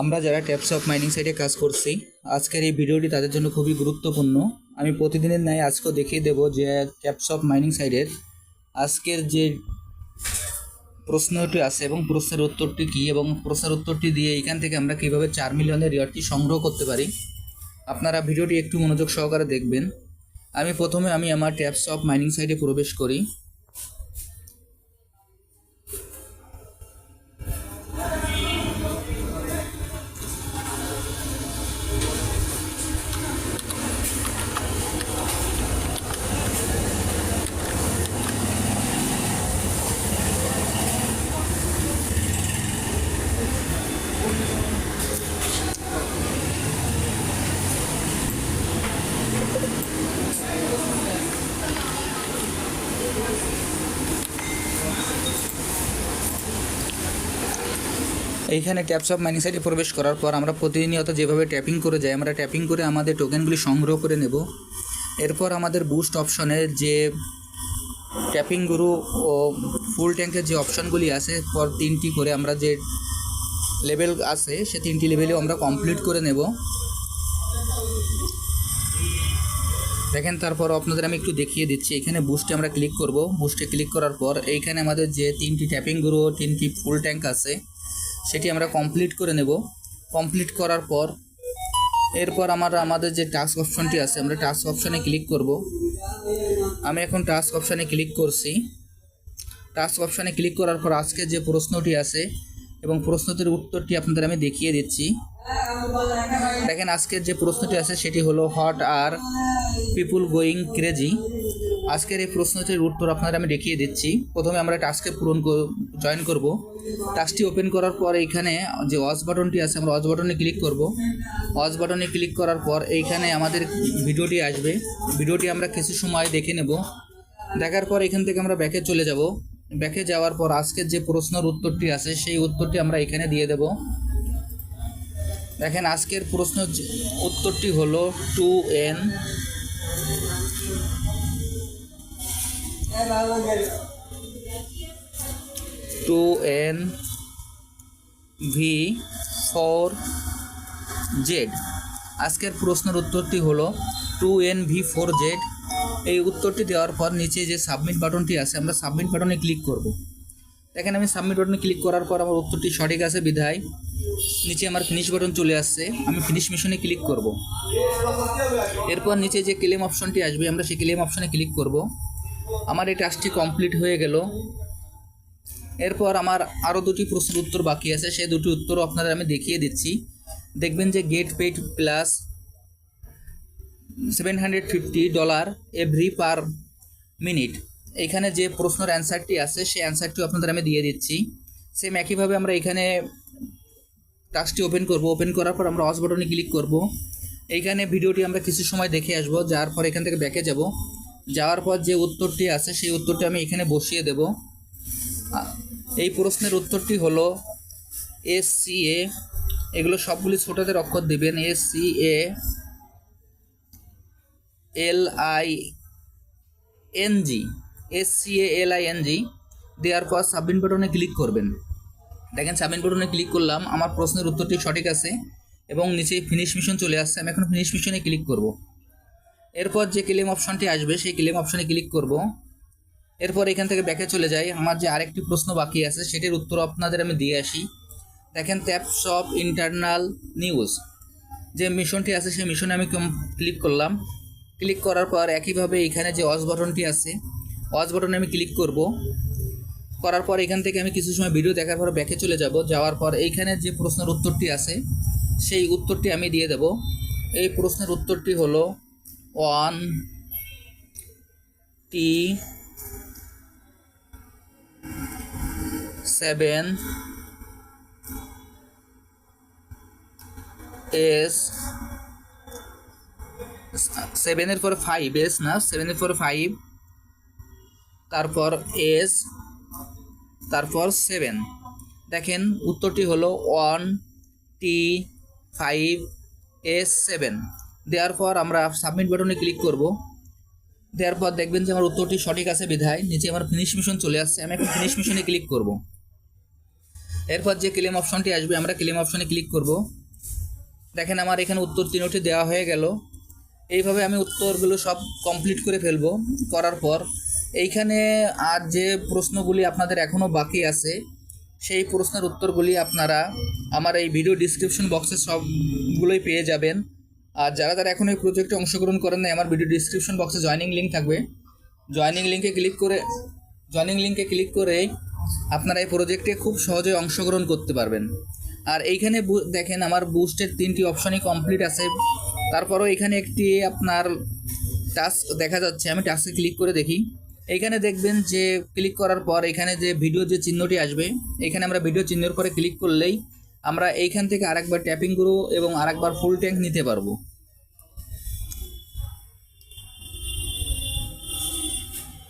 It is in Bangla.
আমরা যারা ট্যাপস অফ মাইনিং সাইটে কাজ করছি, আজকের এই ভিডিওটি তাদের জন্য খুবই গুরুত্বপূর্ণ। আমি প্রতিদিনের ন্যায় আজকেও দেখিয়ে দেব যে ট্যাপস অফ মাইনিং সাইটের আজকের যে প্রশ্নটি আছে এবং প্রশ্নের উত্তরটি কী, এবং প্রশ্নের উত্তরটি দিয়ে এখান থেকে আমরা কীভাবে 4 মিলিয়নের রিওয়ার্ডটি সংগ্রহ করতে পারি। আপনারা ভিডিওটি একটু মনোযোগ সহকারে দেখবেন। প্রথমে আমার ট্যাপস অফ মাইনিং সাইটে প্রবেশ করি। এইখানে ট্যাপস অফ মাইনিং সাইটে প্রবেশ করার পর আমরা প্রতিনিয়ত যেভাবে ট্যাপিং করে যাই, আমরা ট্যাপিং করে আমাদের টোকেনগুলি সংগ্রহ করে নেব। এরপর আমাদের বুস্ট অপশনে যে ট্যাপিং গুরু ও ফুল ট্যাঙ্কের যে অপশনগুলি আছে, পর 3টি করে আমরা যে লেভেল আছে সে 3টি লেভেলেও আমরা কমপ্লিট করে নেব। দেখেন, তারপর আপনাদের আমি একটু দেখিয়ে দিচ্ছি। এখানে বুস্টে আমরা ক্লিক করব। বুস্টে ক্লিক করার পর এইখানে আমাদের যে 3টি ট্যাপিং গুরু ও 3টি ফুল ট্যাঙ্ক আছে সেটি আমরা কমপ্লিট করে নেব। কমপ্লিট করার পর এরপর আমাদের যে টাস্ক অপশনটি আছে, আমরা টাস্ক অপশনে ক্লিক করব। আমি এখন টাস্ক অপশনে ক্লিক করছি। টাস্ক অপশনে ক্লিক করার পর আজকে যে প্রশ্নটি আছে এবং প্রশ্নটির উত্তরটি আপনাদের আমি দেখিয়ে দিচ্ছি। দেখেন, আজকের যে প্রশ্নটি আছে সেটি হলো what are people going crazy. আজকের এই প্রশ্নটির উত্তর আপনাদের আমি দেখিয়ে দিচ্ছি। প্রথমে আমরা টাস্কে জয়েন করব। টাস্কটি ওপেন করার পর এইখানে যে ওয়াচ বাটনটি আছে, আমরা ওয়াচ বাটনে ক্লিক করব। ওয়াচ বাটনে ক্লিক করার পর এইখানে আমাদের ভিডিওটি আসবে। ভিডিওটি আমরা কিছু সময় দেখে নেব। দেখার পর এখান থেকে আমরা ব্যাকে চলে যাব। ব্যাকে যাওয়ার পর আজকের যে প্রশ্নের উত্তরটি আছে সেই উত্তরটি আমরা এখানে দিয়ে দেব। দেখেন, আজকের প্রশ্নের উত্তরটি হলো 2NV4Z। আজকের প্রশ্নের উত্তরটি হলো 2NV4Z। এই উত্তরটি দেওয়ার পর নিচে যে সাবমিট বাটনটি আছে, আমরা সাবমিট বাটনে ক্লিক করব। দেখেন, আমি সাবমিট বাটনে ক্লিক করার পর আমার উত্তরটি সঠিক আছে বিধায় নিচে আমার ফিনিশ বাটন চলে আসছে। আমি ফিনিশ মিশনে ক্লিক করব। এরপর নিচে যে ক্লেম অপশনটি আসবে, আমরা সেই ক্লেম অপশনে ক্লিক করব। আমার এই টাস্কটি কমপ্লিট হয়ে গেল। এরপর আমার আরও 2টি প্রশ্নের উত্তর বাকি আছে, সেই 2টি উত্তরও আপনাদের আমি দেখিয়ে দিচ্ছি। দেখবেন যে gate paid plus $750 every per minute. এখানে যে প্রশ্নের অ্যান্সারটি আছে সেই অ্যান্সারটিও আপনাদের আমি দিয়ে দিচ্ছি। সেম একইভাবে আমরা এখানে টাস্কটি ওপেন করব। ওপেন করার পর আমরা ওয়াচ বাটনে ক্লিক করব। এইখানে ভিডিওটি আমরা কিছু সময় দেখে আসব। যাওয়ার পর এখান থেকে ব্যাকে যাব। যাওয়ার পর যে উত্তরটি আছে সেই উত্তরটি আমি এখানে বসিয়ে দেব। এই প্রশ্নের উত্তরটি হলো SCA। এগুলো সবগুলি ছোটদের অক্ষর দেবেন। SCALING দেওয়ার পর সাবমিট বাটনে ক্লিক করবেন। দেখেন, সাবমিট বাটনে ক্লিক করলাম। আমার প্রশ্নের উত্তরটি সঠিক আছে এবং নিচে ফিনিশ মিশন চলে আসছে। আমি এখন ফিনিশ মিশনে ক্লিক করব। এরপর যে ক্লেম অপশনটি আসবে সেই ক্লেম অপশনে ক্লিক করব। এরপর এখান থেকে ব্যাকে চলে যাই। আমার যে আরেকটি প্রশ্ন বাকি আছে সেটির উত্তর আপনাদের আমি দিয়ে আসি। দেখেন, ট্যাপস অফ ইন্টারনাল নিউজ যে মিশনটি আছে সেই মিশনে আমি ক্লিক করলাম। ক্লিক করার পর একইভাবে এখানে যে ওয়াচ বাটনটি আছে, ওয়াচ বাটনে আমি ক্লিক করব। করার পর এখান থেকে আমি কিছু সময় ভিডিও দেখার পর ব্যাকে চলে যাব। যাওয়ার পর এইখানে যে প্রশ্নের উত্তরটি আছে সেই উত্তরটি আমি দিয়ে দেব। এই প্রশ্নের উত্তরটি হলো 7 তারপর S তারপর 7। দেখেন, উত্তরটি হলো 1T5S7। দেওয়ার পর আমরা সাবমিট বাটনে ক্লিক করব। দেওয়ার পর দেখবেন যে আমার উত্তরটি সঠিক আছে বিধায় নিচে আমার ফিনিশ মিশন চলে আসছে। আমি এখন ফিনিশ মিশনে ক্লিক করব। এরপর যে ক্লেম অপশনটি আসবে আমরা ক্লেম অপশনে ক্লিক করব। দেখেন আমার এখানে উত্তর তিনটি দেওয়া হয়ে গেল। এইভাবে আমি উত্তরগুলো সব কমপ্লিট করে ফেলবো। করার পর এইখানে আর যে প্রশ্নগুলি আপনাদের এখনও বাকি আছে সেই প্রশ্নের উত্তরগুলি আপনারা আমার এই ভিডিও ডিসক্রিপশন বক্সে সবগুলোই পেয়ে যাবেন। আর যারা যারা এখন এই প্রজেক্টে অংশগ্রহণ করেন নাই, আমার ভিডিও ডিসক্রিপশন বক্সে জয়েনিং লিঙ্ক থাকবে। জয়েনিং লিঙ্কে ক্লিক করে আপনারা এই প্রজেক্টে খুব সহজে অংশগ্রহণ করতে পারবেন। আর এইখানে দেখেন আমার বুস্টের 3টি অপশনই কমপ্লিট আছে। তারপরও এখানে একটি আপনার টাস্ক দেখা যাচ্ছে, আমি টাস্কে ক্লিক করে দেখি। এইখানে দেখবেন যে ক্লিক করার পর এখানে যে ভিডিও যে চিহ্নটি আসবে, এখানে আমরা ভিডিও চিহ্নের পরে ক্লিক করলেই আমরা এইখান থেকে আরেকবার ট্যাপিং গ্রো এবং আরেকবার ফুল ট্যাঙ্ক নিতে পারবো।